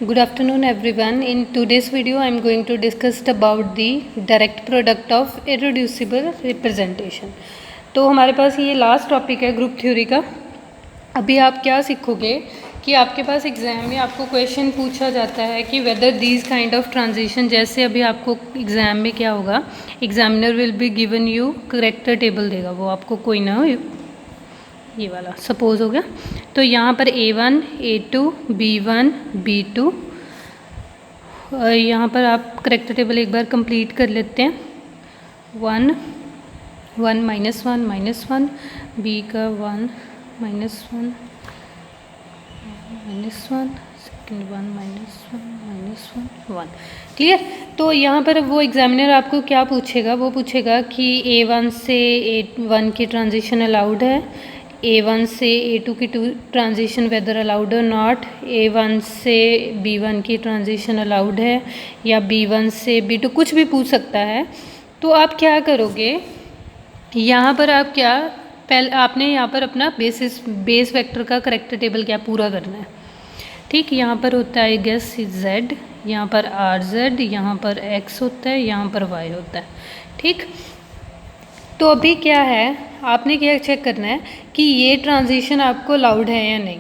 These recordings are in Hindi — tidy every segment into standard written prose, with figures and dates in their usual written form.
Good afternoon everyone. In today's video I am going to discuss about the direct product of irreducible representation. तो हमारे पास ये लास्ट टॉपिक है ग्रुप थ्योरी का। अभी आप क्या सीखोगे कि आपके पास एग्ज़ाम में आपको क्वेश्चन पूछा जाता है कि whether these kind of transition, जैसे अभी आपको एग्ज़ाम में क्या होगा, examiner will be given you character table देगा, वो आपको कोई ना ये वाला सपोज हो गया। तो यहाँ पर A1, A2, B1, B2, यहाँ पर आप करैक्टर टेबल एक बार कंप्लीट कर लेते हैं। 1 1 -1 -1, B का 1 -1 -1, सेकेंड 1 -1 -1 1। क्लियर। तो यहाँ पर वो एग्जामिनर आपको क्या पूछेगा, वो पूछेगा कि A1 से A1 की ट्रांजिशन अलाउड है, A1 से A2 की ट्रांजिशन वेदर अलाउड और नॉट, A1 से B1 की ट्रांजिशन अलाउड है या B1 से B2, कुछ भी पूछ सकता है। तो आप क्या करोगे, यहाँ पर आप क्या पहले आपने यहाँ पर अपना बेस वेक्टर का करैक्टर टेबल क्या पूरा करना है। ठीक, यहाँ पर होता है गेस Z, यहाँ पर RZ, यहाँ पर X होता है, यहाँ पर Y होता है। ठीक, तो अभी क्या है, आपने क्या चेक करना है कि ये ट्रांजिशन आपको अलाउड है या नहीं।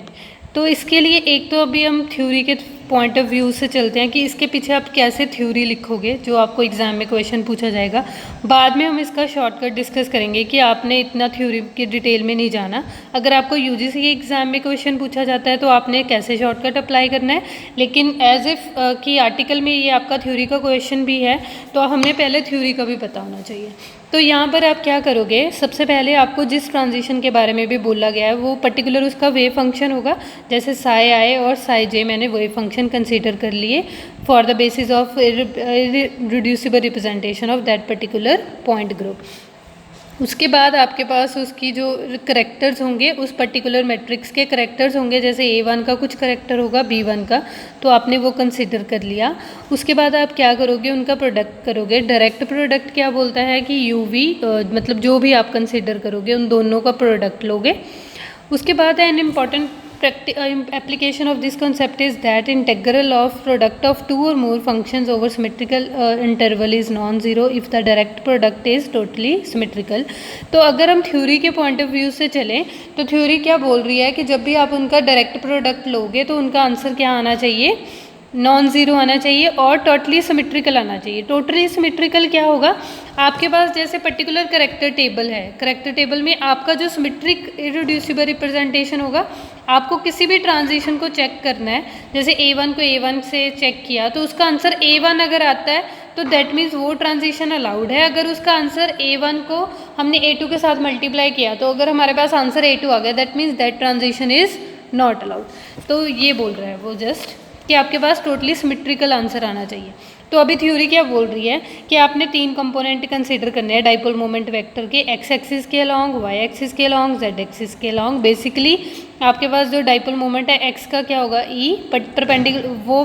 तो इसके लिए एक तो अभी हम थ्योरी के पॉइंट ऑफ व्यू से चलते हैं कि इसके पीछे आप कैसे थ्योरी लिखोगे जो आपको एग्ज़ाम में क्वेश्चन पूछा जाएगा। बाद में हम इसका शॉर्टकट डिस्कस करेंगे कि आपने इतना थ्योरी की डिटेल में नहीं जाना। अगर आपको यूजीसी के एग्ज़ाम में क्वेश्चन पूछा जाता है तो आपने कैसे शॉर्टकट अप्लाई करना है, लेकिन एज इफ़ कि आर्टिकल में ये आपका थ्योरी का क्वेश्चन भी है तो हमें पहले थ्योरी का भी पता होना चाहिए। तो यहाँ पर आप क्या करोगे, सबसे पहले आपको जिस ट्रांजिशन के बारे में भी बोला गया है वो पर्टिकुलर उसका वेव फंक्शन होगा। जैसे साई आई और साई जे मैंने वेव फंक्शन कंसीडर कर लिए for the basis of reducible representation of that particular point group. उसके बाद आपके पास उसकी जो करैक्टर्स होंगे, उस पर्टिकुलर मैट्रिक्स के करैक्टर्स होंगे, जैसे A1 का कुछ करैक्टर होगा B1 का, तो आपने वो कंसिडर कर लिया। उसके बाद आप क्या करोगे, उनका प्रोडक्ट करोगे। डायरेक्ट प्रोडक्ट क्या बोलता है कि UV मतलब जो भी आप कंसिडर करोगे उन दोनों का प्रोडक्ट लोगे। उसके बाद an important application of this concept is that integral of product of two or more functions over symmetrical interval is non-zero if the direct product is totally symmetrical। तो अगर हम थ्योरी के पॉइंट ऑफ व्यू से चलें तो थ्योरी क्या बोल रही है कि जब भी आप उनका डायरेक्ट प्रोडक्ट लोगे तो उनका आंसर क्या आना चाहिए, नॉन ज़ीरो आना चाहिए और टोटली सिमेट्रिकल आना चाहिए। टोटली सिमेट्रिकल क्या होगा, आपके पास जैसे पर्टिकुलर करैक्टर टेबल है, करैक्टर टेबल में आपका जो सिमेट्रिक इररिड्यूसिबल रिप्रेजेंटेशन होगा, आपको किसी भी ट्रांजिशन को चेक करना है। जैसे A1 को A1 से चेक किया तो उसका आंसर A1 अगर आता है तो दैट मीन्स वो ट्रांजिशन अलाउड है। अगर उसका आंसर A1 को हमने A2 के साथ मल्टीप्लाई किया तो अगर हमारे पास आंसर A2 आ गया that means that transition is not allowed. तो ये बोल रहा है वो जस्ट कि आपके पास टोटली सिमेट्रिकल आंसर आना चाहिए। तो अभी थ्योरी क्या बोल रही है कि आपने तीन कंपोनेंट कंसीडर करने हैं डाइपोल मोमेंट वेक्टर के, एक्स एक्सिस के अलॉन्ग, वाई एक्सिस के अलॉन्ग, जेड एक्सिस के अलॉन्ग। बेसिकली आपके पास जो डाइपोल मोमेंट है एक्स का क्या होगा, ई परपेंडिकुलर, वो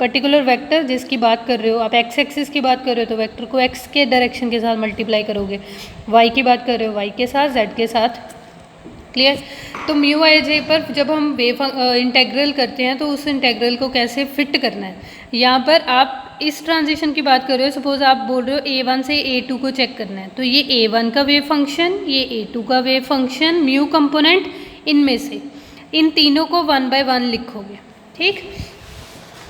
पर्टिकुलर वेक्टर जिसकी बात कर रहे हो आप, एक्स एक्सिस की बात कर रहे हो तो वेक्टर को एक्स के डायरेक्शन के साथ मल्टीप्लाई करोगे, वाई की बात कर रहे हो वाई के साथ, जेड के साथ। क्लियर। तो म्यू आई जे पर जब हम वेव इंटेग्रल करते हैं तो उस इंटेग्रल को कैसे फिट करना है, यहाँ पर आप इस ट्रांजिशन की बात कर रहे हो। सपोज आप बोल रहे हो A1 से A2 को चेक करना है, तो ये A1 का वेव फंक्शन, ये A2 का वेव फंक्शन, म्यू कंपोनेंट, इनमें से इन तीनों को 1 बाय 1 लिखोगे। ठीक,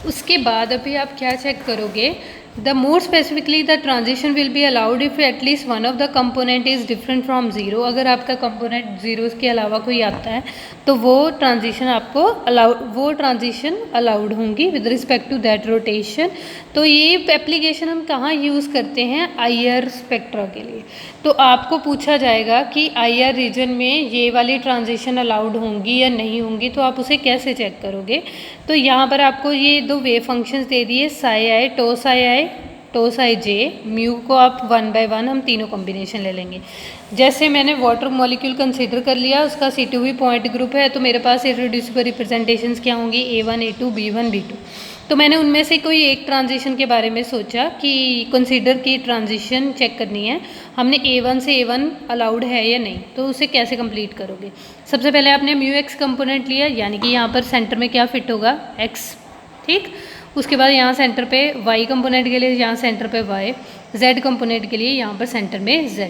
उसके बाद अभी आप क्या चेक करोगे, the more specifically the transition will be allowed if at least one of the component is different from zero. अगर आपका कंपोनेंट ज़ीरो के अलावा कोई आता है तो वो ट्रांजिशन आपको अलाउड होंगी with respect to that rotation. तो ये एप्लीकेशन हम कहाँ यूज़ करते हैं, IR स्पेक्ट्रा के लिए। तो आपको पूछा जाएगा कि IR रीजन में ये वाली ट्रांजिशन अलाउड होंगी या नहीं होंगी, तो आप उसे कैसे चेक करोगे। तो यहाँ पर आपको ये दो वेव फंक्शंस दे दिए, साई आई, टो साई जे, म्यू को आप 1 बाय 1 हम तीनों कॉम्बिनेशन ले लेंगे। जैसे मैंने वाटर मॉलिक्यूल कंसीडर कर लिया, उसका C2V पॉइंट ग्रुप है, तो मेरे पास इररिड्यूसिबल रिप्रेजेंटेशंस क्या होंगी, A1 A2 B1 B2। तो मैंने उनमें से कोई एक ट्रांजिशन के बारे में सोचा कि कंसीडर की ट्रांजिशन चेक करनी है, हमने A1 से A1 अलाउड है या नहीं। तो उसे कैसे कंप्लीट करोगे, सबसे पहले आपने म्यू एक्स कंपोनेंट लिया, यानी कि यहाँ पर सेंटर में क्या फिट होगा, एक्स। ठीक। उसके बाद यहाँ सेंटर पे y कंपोनेंट के लिए यहाँ सेंटर पे y, z कंपोनेंट के लिए यहाँ पर सेंटर में z।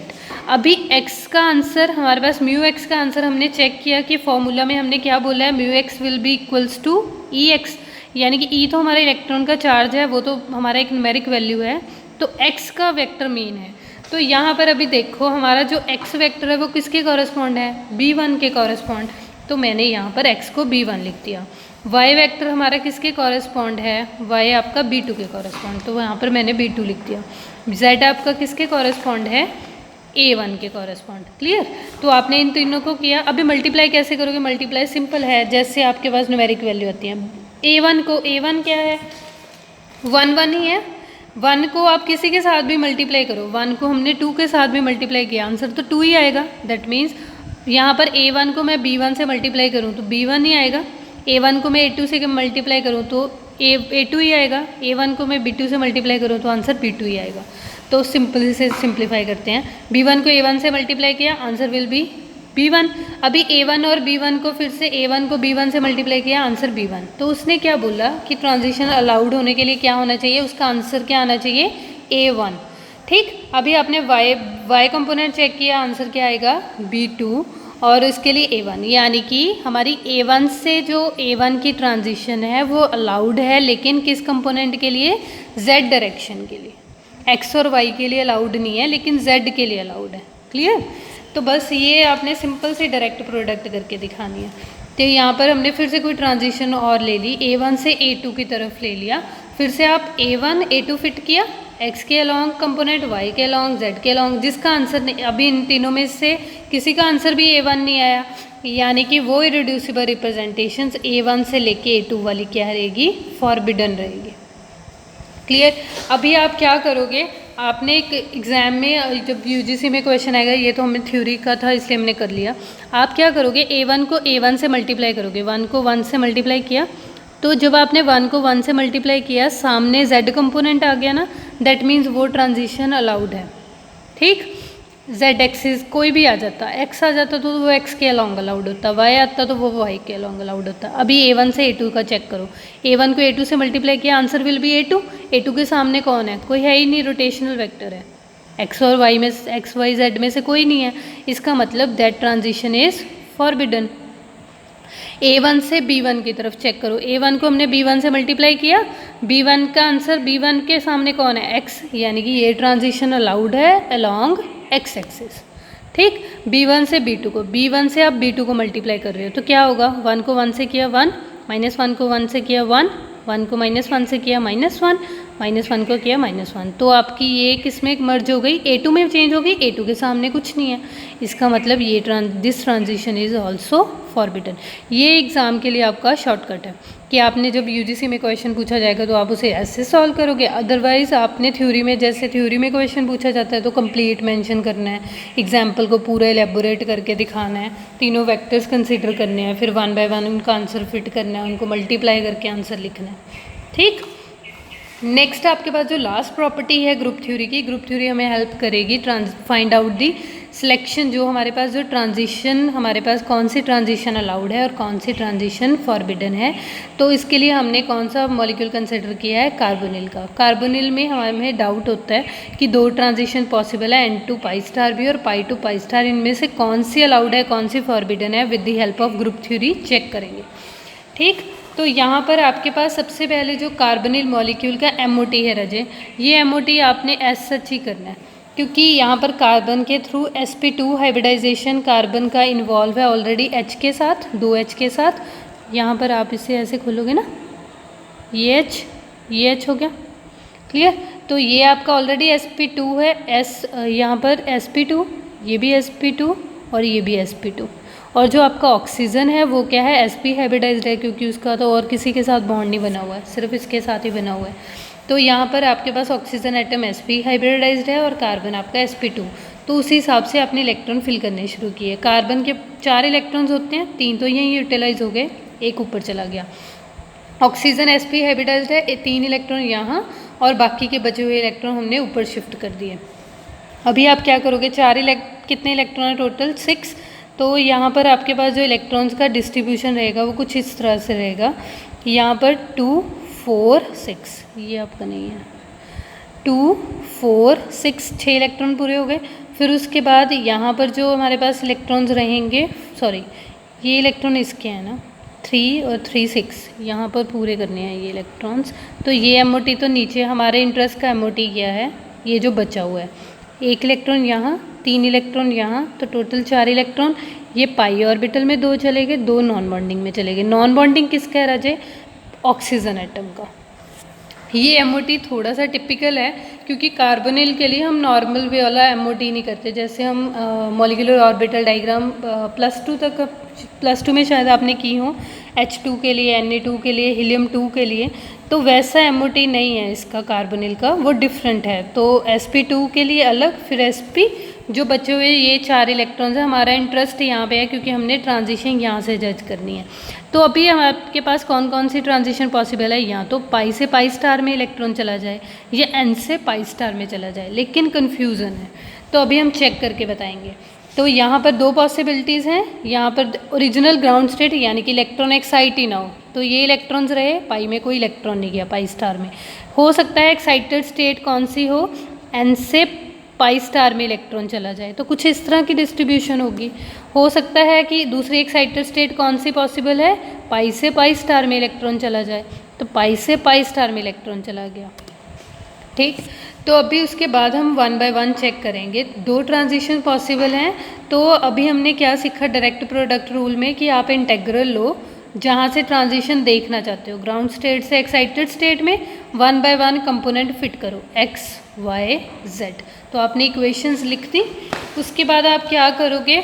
अभी x का आंसर हमारे पास म्यू x का आंसर हमने चेक किया कि फॉर्मूला में हमने क्या बोला है, mu x will be equals to E x, यानी कि ई तो हमारा इलेक्ट्रॉन का चार्ज है, वो तो हमारा एक न्यूमेरिक वैल्यू है, तो x का वेक्टर मीन है। तो यहाँ पर अभी देखो हमारा जो x वेक्टर है वो किसके कॉरेस्पॉन्ड है, b1 के कॉरेस्पॉन्ड, तो मैंने यहाँ पर x को b1 लिख दिया। y वेक्टर हमारा किसके कॉरेस्पॉन्ड है, y आपका b2 के कॉरेस्पॉन्ड, तो यहाँ पर मैंने b2 लिख दिया। z आपका किसके कॉरेस्पॉन्ड है, a1 के कॉरेस्पॉन्ड। क्लियर। तो आपने इन तीनों को किया। अभी मल्टीप्लाई कैसे करोगे, मल्टीप्लाई सिंपल है, जैसे आपके पास न्यूमेरिक वैल्यू आती है। a1 को, a1 क्या है, 1 1 ही है, 1 को आप किसी के साथ भी मल्टीप्लाई करो, 1 को हमने 2 के साथ भी मल्टीप्लाई किया, आंसर तो 2 ही आएगा। दैट मीन्स यहाँ पर a1 को मैं b1 से मल्टीप्लाई करूँ तो b1 ही आएगा, a1 को मैं a2 से मल्टीप्लाई करूँ तो a2 ही आएगा, a1 को मैं b2 से मल्टीप्लाई करूँ तो आंसर b2 ही आएगा। तो सिंपल से सिंप्लीफाई करते हैं, b1 को a1 से मल्टीप्लाई किया, आंसर विल बी b1। अभी a1 और b1 को फिर से a1 को b1 से मल्टीप्लाई किया, आंसर b1। तो उसने क्या बोला कि ट्रांजिशन अलाउड होने के लिए क्या होना चाहिए, उसका आंसर क्या आना चाहिए, a1। ठीक। अभी आपने y कंपोनेंट चेक किया, आंसर क्या आएगा, b2, और इसके लिए a1, यानी कि हमारी a1 से जो a1 की ट्रांजिशन है वो अलाउड है, लेकिन किस कंपोनेंट के लिए, z डायरेक्शन के लिए, x और y के लिए अलाउड नहीं है, लेकिन z के लिए अलाउड है। क्लियर। तो बस ये आपने सिंपल से डायरेक्ट प्रोडक्ट करके दिखानी है। तो यहाँ पर हमने फिर से कोई ट्रांजिशन और ले ली, a1 से a2 की तरफ ले लिया, फिर से आप a1 a2 फिट किया, x के अलॉन्ग कंपोनेंट, y के अलॉन्ग, z के अलॉन्ग, जिसका आंसर नहीं, अभी इन तीनों में से किसी का आंसर भी a1 नहीं आया, यानी कि वो इरेड्यूसिबल रिप्रेजेंटेशंस a1 से लेके a2 वाली क्या रहेगी, फॉरबिडन रहेगी। क्लियर। अभी आप क्या करोगे, आपने एक एग्ज़ाम में जब यूजीसी में क्वेश्चन आएगा, ये तो हमें थ्योरी का था इसलिए हमने कर लिया, आप क्या करोगे, a1 को a1 से मल्टीप्लाई करोगे, 1 को 1 से मल्टीप्लाई किया, तो जब आपने 1 को 1 से मल्टीप्लाई किया, सामने z कंपोनेंट आ गया ना, दैट मीन्स वो ट्रांजिशन अलाउड है। ठीक। z एक्सिस कोई भी आ जाता, x आ जाता तो वो x के अलॉन्ग अलाउड होता, y आता तो वो y के अलॉन्ग अलाउड होता। अभी a1 से a2 का चेक करो, a1 को a2 से मल्टीप्लाई किया, answer will be a2, a2 के सामने कौन है, कोई है ही नहीं, रोटेशनल वेक्टर है, x और y में, x y z में से कोई नहीं है, इसका मतलब that transition is forbidden. a1 से b1 की तरफ चेक करो, a1 को हमने b1 से मल्टीप्लाई किया, b1 का आंसर, b1 के सामने कौन है, x, यानी कि ये ट्रांजिशन अलाउड है अलॉन्ग x एक्सिस। ठीक। b1 से b2 को, b1 से आप b2 को मल्टीप्लाई कर रहे हो तो क्या होगा, 1 को 1 से किया 1, -1 को 1 से किया 1, 1 को -1 से किया -1, -1 को किया -1, तो आपकी ये किस में मर्ज हो गई, a2 में चेंज हो गई, a2 के सामने कुछ नहीं है, इसका मतलब ये this transition is also forbidden. ये एग्ज़ाम के लिए आपका शॉर्टकट है कि आपने जब यूजीसी में क्वेश्चन पूछा जाएगा तो आप उसे ऐसे सॉल्व करोगे, अदरवाइज आपने थ्योरी में, जैसे थ्योरी में क्वेश्चन पूछा जाता है तो कंप्लीट मेंशन करना है, एग्जाम्पल को पूरा एलेबोरेट करके दिखाना है, तीनों वेक्टर्स कंसीडर करने हैं, फिर 1 बाय 1 उनका आंसर फिट करना है, उनको मल्टीप्लाई करके आंसर लिखना है। ठीक। नेक्स्ट आपके पास जो लास्ट प्रॉपर्टी है ग्रुप थ्योरी की, ग्रुप थ्योरी हमें हेल्प करेगी फाइंड आउट दी सिलेक्शन, जो हमारे पास जो ट्रांजिशन, हमारे पास कौन सी ट्रांजिशन अलाउड है और कौन सी ट्रांजिशन फॉरबिडन है। तो इसके लिए हमने कौन सा मॉलिक्यूल कंसिडर किया है, कार्बोनिल का। कार्बोनिल में हमें डाउट होता है कि 2 ट्रांजिशन पॉसिबल है, n to π भी और π to π, इनमें से कौन सी अलाउड है, कौन सी फॉरबिडन है, with the help of group theory check करेंगे। ठीक। तो यहाँ पर आपके पास सबसे पहले जो कार्बोनिल मॉलिक्यूल का MOT है रजे, ये MOT आपने एस सच ही करना है, क्योंकि यहाँ पर कार्बन के थ्रू sp2 हाइब्रिडाइजेशन कार्बन का इन्वॉल्व है ऑलरेडी H के साथ, 2H के साथ। यहाँ पर आप इसे ऐसे खोलोगे ना, ये H हो गया। क्लियर। तो ये आपका ऑलरेडी sp2 है, यहाँ पर sp2, ये भी sp2 और ये भी sp2, और जो आपका ऑक्सीजन है वो क्या है, sp हाइब्रिडाइज्ड है, क्योंकि उसका तो और किसी के साथ बॉन्ड नहीं बना हुआ है, सिर्फ इसके साथ ही बना हुआ है। तो यहाँ पर आपके पास ऑक्सीजन एटम sp हाइब्रिडाइज्ड है और कार्बन आपका sp2, तो उसी हिसाब से आपने इलेक्ट्रॉन फिल करने शुरू किए। कार्बन के 4 इलेक्ट्रॉन्स होते हैं, 3 तो यहीं यूटिलाइज हो गए, 1 ऊपर चला गया। ऑक्सीजन sp हाइब्रिडाइज्ड है, 3 इलेक्ट्रॉन यहाँ, और बाकी के बचे हुए इलेक्ट्रॉन हमने ऊपर शिफ्ट कर दिए। अभी आप क्या करोगे, कितने इलेक्ट्रॉन है टोटल, 6। तो यहाँ पर आपके पास जो इलेक्ट्रॉन्स का डिस्ट्रीब्यूशन रहेगा वो कुछ इस तरह से रहेगा, यहाँ पर 2 4 6, ये आपका नहीं है, 2 4 6, 6 इलेक्ट्रॉन पूरे हो गए। फिर उसके बाद यहाँ पर जो हमारे पास इलेक्ट्रॉन्स रहेंगे, सॉरी ये इलेक्ट्रॉन इसके हैं ना, 3 और 3 6 यहाँ पर पूरे करने हैं ये इलेक्ट्रॉन्स। तो ये MOT तो नीचे हमारे इंटरेस्ट का MOT क्या है, ये जो बचा हुआ है, 1 इलेक्ट्रॉन यहाँ, 3 इलेक्ट्रॉन यहाँ, तो टोटल 4 इलेक्ट्रॉन। ये पाई ऑर्बिटल में 2 चले गए, 2 नॉन बॉन्डिंग में चले गए। नॉन बॉन्डिंग किसका है राजे, ऑक्सीजन एटम का। ये MOT थोड़ा सा टिपिकल है क्योंकि कार्बोनिल के लिए हम नॉर्मल वे वाला MOT नहीं करते, जैसे हम मॉलिक्यूलर ऑर्बिटल डायग्राम +2 तक, +2 में शायद आपने की हो, H2 के लिए, Na2 के लिए, हीलियम 2 के लिए, तो वैसा MOT नहीं है इसका कार्बोनिल का, वो डिफरेंट है। तो sp2 के लिए अलग, फिर sp जो बचे हुए ये 4 इलेक्ट्रॉन्स है, हमारा इंटरेस्ट यहाँ पे है क्योंकि हमने ट्रांजिशन यहाँ से जज करनी है। तो अभी हम आपके पास कौन कौन सी ट्रांजिशन पॉसिबल है, या तो पाई से पाई स्टार में इलेक्ट्रॉन चला जाए या n से पाई स्टार में चला जाए, लेकिन कन्फ्यूज़न है, तो अभी हम चेक करके बताएंगे। तो यहाँ पर 2 पॉसिबिलिटीज़ हैं, यहाँ पर ओरिजिनल ग्राउंड स्टेट यानी कि इलेक्ट्रॉन एक्साइट ही ना हो, तो ये इलेक्ट्रॉन्स रहे, पाई में कोई इलेक्ट्रॉन नहीं गया, पाई स्टार में। हो सकता है एक्साइटेड स्टेट कौन सी हो, n से पाई स्टार में इलेक्ट्रॉन चला जाए, तो कुछ इस तरह की डिस्ट्रीब्यूशन होगी। हो सकता है कि दूसरी एक्साइटेड स्टेट कौन सी पॉसिबल है, पाई से पाई स्टार में इलेक्ट्रॉन चला जाए, तो पाई से पाई स्टार में इलेक्ट्रॉन चला गया। ठीक, तो अभी उसके बाद हम 1 बाय 1 चेक करेंगे। 2 ट्रांजिशन पॉसिबल हैं, तो अभी हमने क्या सीखा डायरेक्ट प्रोडक्ट रूल में कि आप इंटेग्रल लो जहाँ से ट्रांजिशन देखना चाहते हो, ग्राउंड स्टेट से एक्साइटेड स्टेट में 1 बाय 1 कंपोनेंट फिट करो, x y z। तो आपने इक्वेशंस लिख दी। उसके बाद आप क्या करोगे,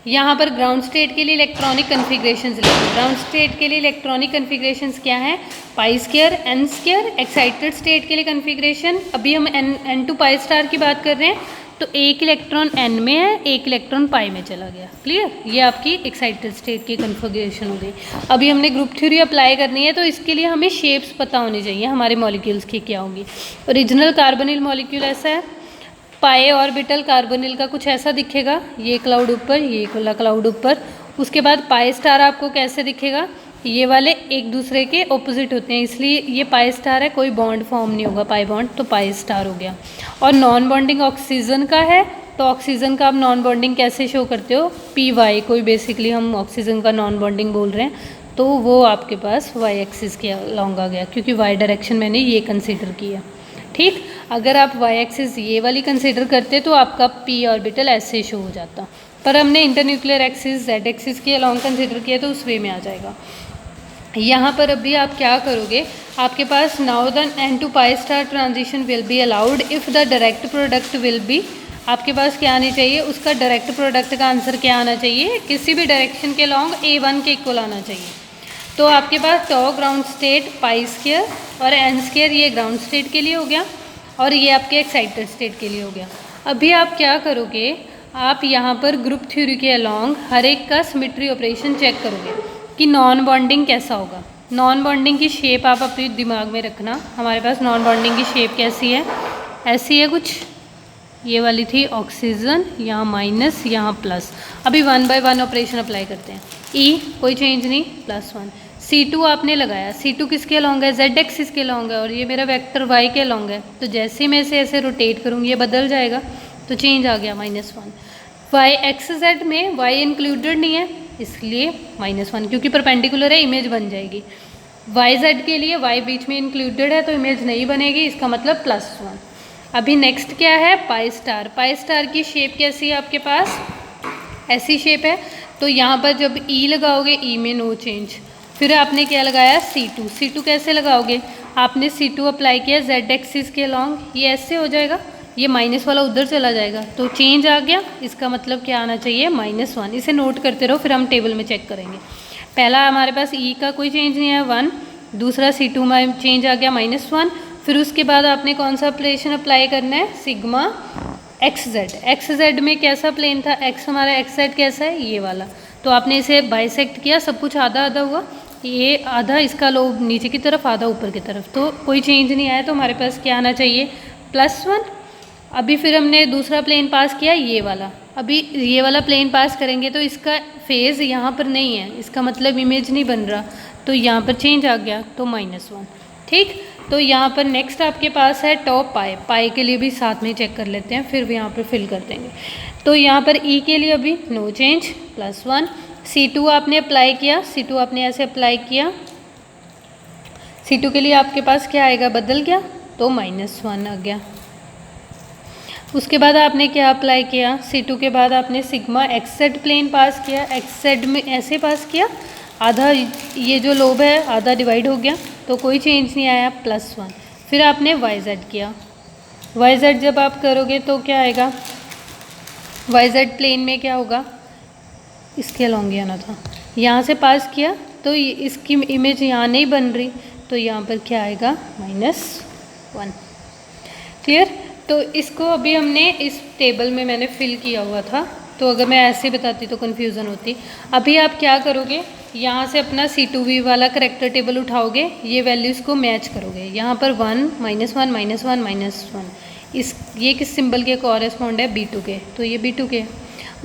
यहाँ पर ग्राउंड स्टेट के लिए इलेक्ट्रॉनिक कन्फिग्रेशंस लिखो। ग्राउंड स्टेट के लिए इलेक्ट्रॉनिक कन्फिग्रेशंस क्या है, pi square n square. Excited state के लिए कन्फिग्रेशन, अभी हम n2 पाई स्टार की बात कर रहे हैं, तो 1 इलेक्ट्रॉन n में है, 1 इलेक्ट्रॉन पाई में चला गया। क्लियर, ये आपकी एक्साइटेड स्टेट की कन्फिग्रेशन हो गई। अभी हमने ग्रुप थ्योरी अप्लाई करनी है, तो इसके लिए हमें शेप्स पता होनी चाहिए हमारे मॉलिक्यूल्स की क्या होंगी। ओरिजिनल कार्बोनिल मॉलिक्यूल ऐसा है, पाई ऑर्बिटल कार्बोनिल का कुछ ऐसा दिखेगा, ये क्लाउड ऊपर, ये क्लाउड ऊपर। उसके बाद पाई स्टार आपको कैसे दिखेगा, ये वाले एक दूसरे के ऑपोजिट होते हैं, इसलिए ये पाई स्टार है, कोई बॉन्ड फॉर्म नहीं होगा पाई बॉन्ड, तो पाई स्टार हो गया। और नॉन बॉन्डिंग ऑक्सीजन का है, तो ऑक्सीजन का आप नॉन बॉन्डिंग कैसे शो करते हो, py, कोई बेसिकली हम ऑक्सीजन का नॉन बॉन्डिंग बोल रहे हैं, तो वो आपके पास y एक्सिस के अलॉन्ग आ गया, क्योंकि y डायरेक्शन मैंने ये कंसीडर किया। ठीक, अगर आप y एक्सिस ये वाली कंसीडर करते तो आपका p ऑर्बिटल ऐसे शो हो जाता, पर हमने इंटरन्यूक्लियर एक्सिस z एक्सिस के अलॉन्ग कंसीडर किया, तो उस वे में आ जाएगा। यहाँ पर अभी आप क्या करोगे, आपके पास now the n2 pi star transition will be allowed if the direct product will be, आपके पास क्या आनी चाहिए, उसका डायरेक्ट प्रोडक्ट का आंसर क्या आना चाहिए, किसी भी डायरेक्शन के लॉन्ग a1 के इक्वल आना चाहिए। तो आपके पास टॉ ग्राउंड स्टेट पाई स्क्वायर और n स्क्वायर, ये ग्राउंड स्टेट के लिए हो गया, और ये आपके एक्साइटेड स्टेट के लिए हो गया। अभी आप क्या करोगे, आप यहाँ पर ग्रुप थ्योरी के अलॉन्ग हर एक का सिमेट्री ऑपरेशन चेक करोगे कि नॉन बॉन्डिंग कैसा होगा। नॉन बॉन्डिंग की शेप आप अपने दिमाग में रखना, हमारे पास नॉन बॉन्डिंग की शेप कैसी है, ऐसी है कुछ, ये वाली थी ऑक्सीजन, यहाँ माइनस, यहाँ प्लस। अभी 1 बाय 1 ऑपरेशन अप्लाई करते हैं। ई कोई चेंज नहीं, +1। C2 आपने लगाया, C2 किसके अलॉन्ग है, Z एक्सिस के अलॉन्ग है, और ये मेरा वेक्टर Y के अलॉन्ग है, तो जैसे ही मैं इसे ऐसे रोटेट करूँगी ये बदल जाएगा, तो चेंज आ गया -1। y एक्स जेड में y इंक्लूडेड नहीं है, इसलिए -1, क्योंकि परपेंडिकुलर है, इमेज बन जाएगी। y z के लिए y बीच में इंक्लूडेड है, तो इमेज नहीं बनेगी, इसका मतलब +1। अभी नेक्स्ट क्या है, पाई स्टार। पाई स्टार की शेप कैसी है आपके पास, ऐसी शेप है, तो यहाँ पर जब E लगाओगे, E में नो चेंज। फिर आपने क्या लगाया, C2। C2 कैसे लगाओगे, आपने C2 अप्लाई किया Z एक्सिस के अलॉन्ग, ये ऐसे हो जाएगा, ये माइनस वाला उधर चला जाएगा, तो चेंज आ गया, इसका मतलब क्या आना चाहिए, -1। इसे नोट करते रहो, फिर हम टेबल में चेक करेंगे। पहला हमारे पास E का कोई चेंज नहीं है, 1। दूसरा C2 में चेंज आ गया, -1। फिर उसके बाद आपने कौन सा ऑपरेशन अप्लाई करना है, सिग्मा XZ। XZ में कैसा प्लेन था, X हमारा XZ कैसा है, ये वाला, तो आपने इसे बाइसेक्ट किया, सब कुछ आधा आधा हुआ, ये आधा इसका लोब नीचे की तरफ, आधा ऊपर की तरफ, तो कोई चेंज नहीं आया, तो हमारे पास क्या आना चाहिए, +1। अभी फिर हमने दूसरा प्लेन पास किया, ये वाला। अभी ये वाला प्लेन पास करेंगे तो इसका फेज़ यहाँ पर नहीं है, इसका मतलब इमेज नहीं बन रहा, तो यहाँ पर चेंज आ गया तो -1। ठीक, तो यहाँ पर नेक्स्ट आपके पास है टॉप पाई। पाई के लिए भी साथ में चेक कर लेते हैं, फिर भी यहाँ पर फिल कर देंगे। तो यहाँ पर ई के लिए अभी नो चेंज +1। C2 आपने अप्लाई किया, C2 आपने ऐसे अप्लाई किया, C2 के लिए आपके पास क्या आएगा, बदल गया तो -1 आ गया। उसके बाद आपने क्या अप्लाई किया, C2 के बाद आपने सिग्मा XZ प्लेन पास किया, XZ में ऐसे पास किया, आधा ये जो लोब है आधा डिवाइड हो गया तो कोई चेंज नहीं आया +1। फिर आपने YZ किया, YZ जब आप करोगे तो क्या आएगा, YZ प्लेन में क्या होगा, इसके अलॉन्ग ही आना था, यहाँ से पास किया तो इसकी इमेज यहाँ नहीं बन रही तो यहाँ पर क्या आएगा -1। क्लियर। तो इसको अभी हमने इस टेबल में मैंने फिल किया हुआ था, तो अगर मैं ऐसे बताती तो कन्फ्यूज़न होती। अभी आप क्या करोगे, यहाँ से अपना C2V वाला करेक्टर टेबल उठाओगे, ये वैल्यूज़ को मैच करोगे। यहाँ पर 1 -1 -1 -1 इस ये किस सिंबल के कॉरेस्पॉन्ड है, B2 के, तो ये B2 के।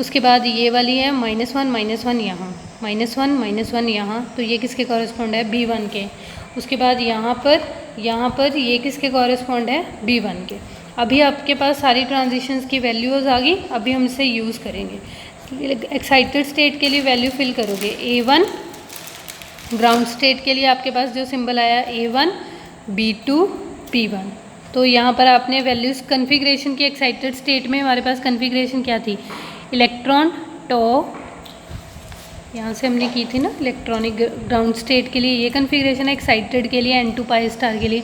उसके बाद ये वाली है -1 यहाँ, -1 यहाँ, तो ये किसके कॉरेस्पॉन्ड है, B1 के। उसके बाद यहाँ पर ये किसके कॉरेस्पॉन्ड है, B1 के। अभी आपके पास सारी ट्रांजिशंस की वैल्यूज़ आ गई, अभी हम इसे यूज़ करेंगे। एक्साइटेड स्टेट के लिए वैल्यू फिल करोगे A1, ग्राउंड स्टेट के लिए आपके पास जो सिंबल आया A1 B2 P1। तो यहाँ पर आपने वैल्यूज़ कन्फिग्रेशन की, एक्साइटेड स्टेट में हमारे पास कन्फिग्रेशन क्या थी, इलेक्ट्रॉन टॉ, यहाँ से हमने की थी ना इलेक्ट्रॉनिक। ग्राउंड स्टेट के लिए ये कन्फिग्रेशन है, एक्साइटेड के लिए N2 पाई स्टार के लिए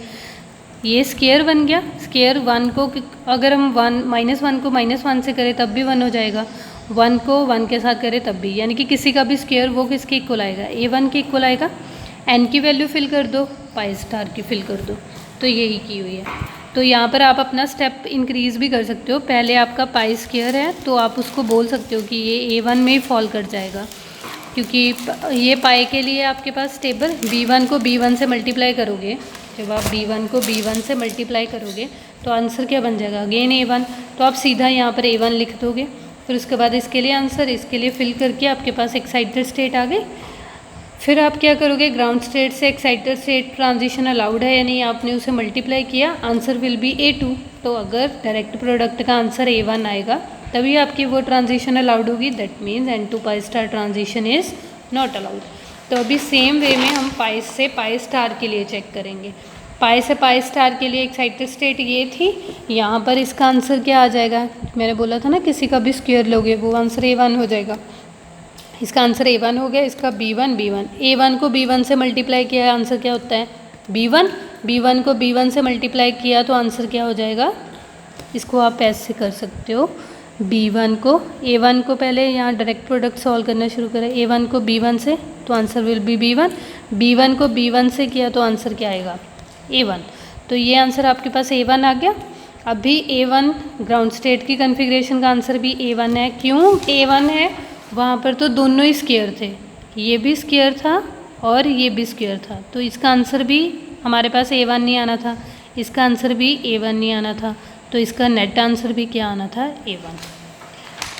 ये स्केयर बन गया। स्केयर 1 को अगर हम -1 को -1 से करें तब भी 1 हो जाएगा, 1 को 1 के साथ करें तब भी, यानी कि किसी का भी स्केयर वो किसके इक्वल आएगा, A1 के इक्वल आएगा। N की वैल्यू फिल कर दो, पाई स्टार की फिल कर दो, तो यही की हुई है। तो यहाँ पर आप अपना स्टेप इंक्रीज़ भी कर सकते हो। पहले आपका पाई स्केयर है तो आप उसको बोल सकते हो कि ये A1 में ही फॉल कर जाएगा, क्योंकि ये पाई के लिए आपके पास टेबल B1 को B1 से मल्टीप्लाई करोगे, जब आप B1 को B1 से मल्टीप्लाई करोगे तो आंसर क्या बन जाएगा, अगेन A1। तो आप सीधा यहाँ पर A1 लिख दोगे, फिर उसके बाद इसके लिए आंसर, इसके लिए फिल करके आपके पास एक्साइटेड स्टेट आ गई। फिर आप क्या करोगे, ग्राउंड स्टेट से एक्साइटेड स्टेट ट्रांजिशन अलाउड है या नहीं, आपने उसे मल्टीप्लाई किया, आंसर विल बी A2। तो अगर डायरेक्ट प्रोडक्ट का आंसर A1 आएगा तभी आपकी वो ट्रांजिशन अलाउड होगी, that means N2 pi star transition is not allowed. तो अभी सेम वे में हम पाई से पाई स्टार के लिए चेक करेंगे। पाई से पाई स्टार के लिए एक्साइटेड स्टेट ये थी, यहाँ पर इसका आंसर क्या आ जाएगा, मैंने बोला था ना किसी का भी स्क्वायर लोगे वो आंसर A1 हो जाएगा। इसका आंसर A1 हो गया, इसका B1 A1 को B1 से मल्टीप्लाई किया है, आंसर क्या होता है B1 को B1 से मल्टीप्लाई किया तो आंसर क्या हो जाएगा, इसको आप ऐसे कर सकते हो, B1 को A1 को पहले यहाँ डायरेक्ट प्रोडक्ट सॉल्व करना शुरू करें, A1 को B1 से तो आंसर विल बी B1 को B1 से किया तो आंसर क्या आएगा A1। तो ये आंसर आपके पास A1 आ गया। अभी A1 ग्राउंड स्टेट की कन्फिग्रेशन का आंसर भी A1 है। क्यों A1 है, वहाँ पर तो दोनों ही स्क्वायर थे, ये भी स्क्वायर था और ये भी स्क्वायर था, तो इसका आंसर भी हमारे पास A1 नहीं आना था, इसका आंसर भी A1 नहीं आना था, तो इसका नेट आंसर भी क्या आना था A1।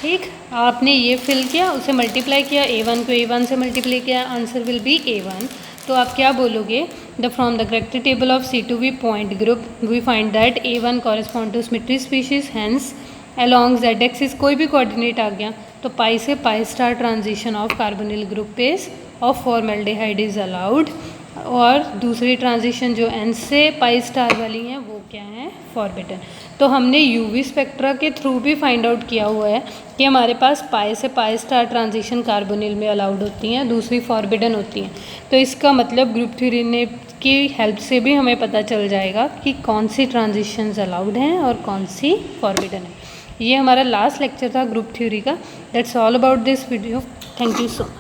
ठीक, आपने ये फिल किया, उसे मल्टीप्लाई किया, A1 को A1 से मल्टीप्लाई किया, आंसर विल बी A1। तो आप क्या बोलोगे, from the character table of C2V point group we find that A1 correspond to symmetry species, hence along Z axis कोई भी कोऑर्डिनेट आ गया तो पाई से pi star transition of carbonyl group pace of formaldehyde is allowed. और दूसरी ट्रांजिशन जो N से पाई स्टार वाली हैं वो क्या है, फॉरबिडन। तो हमने UV स्पेक्ट्रा के थ्रू भी फाइंड आउट किया हुआ है कि हमारे पास पाई से पाई स्टार ट्रांजिशन कार्बोनिल में अलाउड होती हैं, दूसरी फॉरबिडन होती हैं। तो इसका मतलब ग्रुप थ्योरी ने की हेल्प से भी हमें पता चल जाएगा कि कौन सी ट्रांजिशंस अलाउड हैं और कौन सी फॉरबिडन है। ये हमारा लास्ट लेक्चर था ग्रुप थ्योरी का। That's all about this video. Thank you so much.